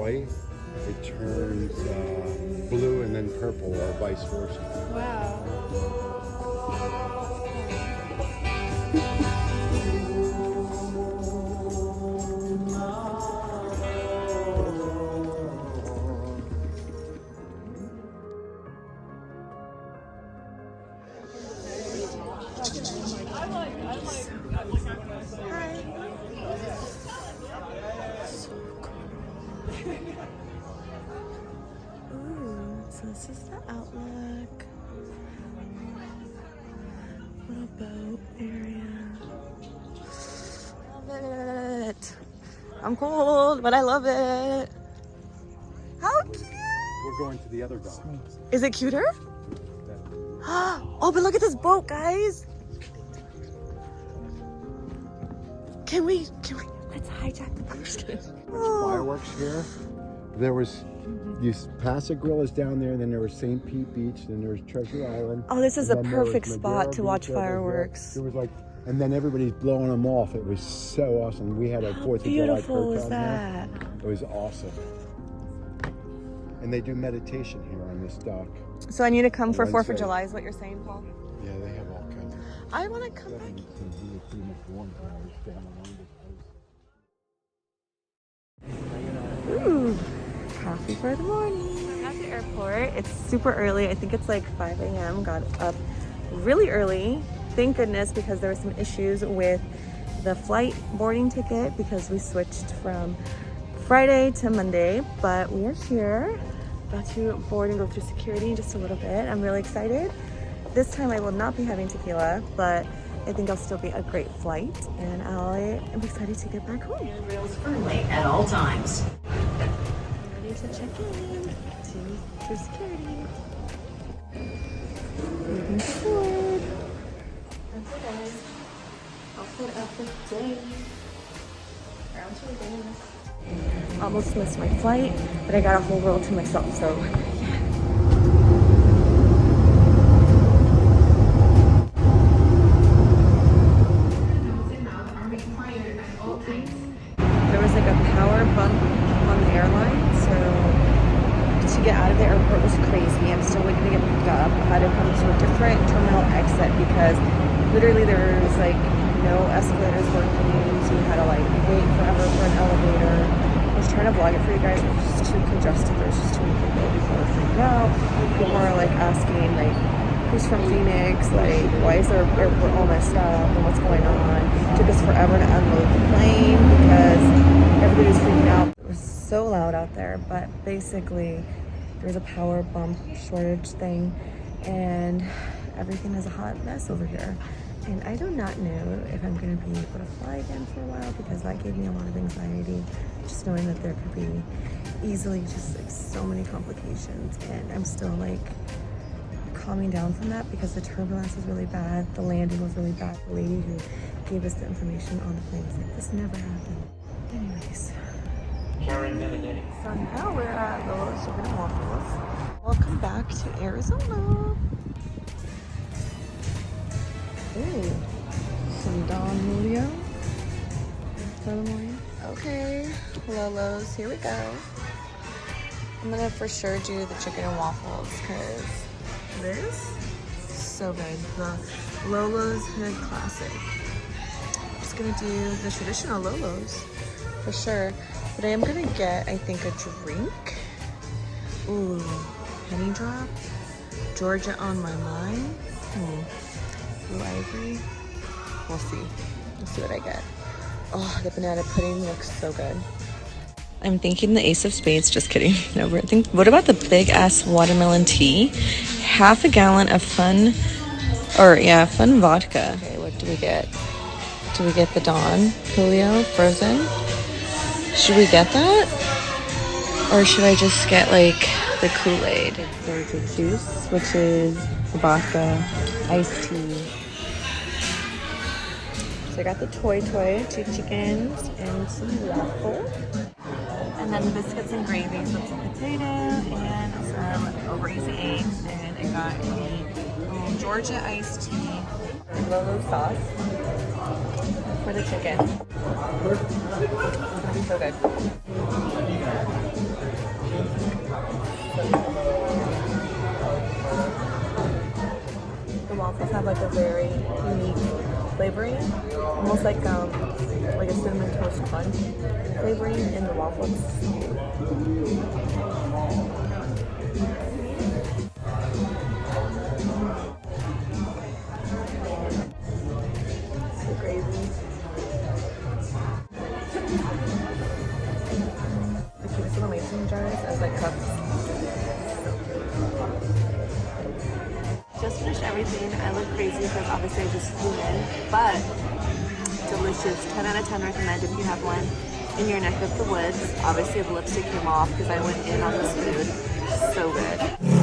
joy, it turns blue and then purple, or vice versa. Wow. Ooh, so this is the outlook. Little boat area. Love it. I'm cold, but I love it. How cute! We're going to the other dock. Is it cuter? Oh, but look at this boat, guys. Can we, let's hijack the person. Fireworks here. There was, you pass the gorillas down there, and then there was St. Pete Beach, then there was Treasure Island. Oh, this is a and then there was perfect spot Madeira to watch Beach over fireworks. There was like, and then everybody's blowing them off. It was so awesome. We had a 4th of July Beautiful is Kirtan that? here. It was awesome. And they do meditation here on this dock. So I need to come for 4th of Wednesday. July is what you're saying, Paul? Yeah, they have all kinds of. I want to come back. Ooh, coffee for the morning. I'm at the airport. It's super early. I think it's like 5 a.m. Got up really early. Thank goodness, because there were some issues with the flight boarding ticket because we switched from Friday to Monday, but we are here. About to board and go through security in just a little bit. I'm really excited. This time I will not be having tequila, but I think I'll still be a great flight, and I am excited to get back home. Rails firmly at all times. I'm ready to check in through security. Moving forward. That's it, guys. Outfit of the day. Round 2 days. Almost missed my flight, but I got a whole world to myself, so yeah. There was like a power bump on the airline, so to get out of the airport was crazy. I'm still waiting to get picked up. I had to come to a different terminal exit because literally there was like no escalators working, so we had to like wait forever for an elevator. I was trying to vlog it for you guys, it was just too congested. There's just too many people. People were freaking out. People were like asking like, who's from Phoenix? Like, why is their airport all messed up and what's going on? It took us forever to unload the plane because everybody was freaking out. It was so loud out there, but basically there was a power bump shortage thing and everything is a hot mess over here. And I do not know if I'm gonna be able to fly again for a while because that gave me a lot of anxiety, just knowing that there could be easily just like so many complications, and I'm still like calming down from that because the turbulence was really bad, the landing was really bad. The lady who gave us the information on the plane was like, this never happened. Anyways. So now we're at LoLo's Chicken and Waffles. Welcome back to Arizona. Ooh, some Don Julio for the morning. Okay, LoLo's, here we go. I'm gonna for sure do the chicken and waffles because this is so good. The LoLo's Hood Classic. I'm just gonna do the traditional LoLo's for sure. But I am gonna get, I think, a drink. Ooh, Penny Drop. Georgia on my mind. Blue Ivory. We'll see. We'll see what I get. Oh, the banana pudding looks so good. I'm thinking the Ace of Spades. Just kidding. No, we're thinking. What about the big ass watermelon tea? Half a gallon of fun vodka. Okay, what do we get? Do we get the Don Julio frozen? Should we get that? Or should I just get like the Kool-Aid? There's the juice, which is the vodka, iced tea. So I got the Toy, 2 chickens, and some waffle. And then biscuits and gravy, so some potato and some over easy eggs. And I got a Georgia iced tea. LoLo's sauce for the chicken. It's gonna be so good. The waffles have like a very unique flavoring, almost like a cinnamon toast crunch flavoring in the waffles. So crazy. The cutest little mason jars as like cups. Just finished everything. I look crazy because obviously I just flew in, but delicious. 10 out of 10 recommend if you have one in your neck of the woods. Obviously the lipstick came off because I went in on this food. So good.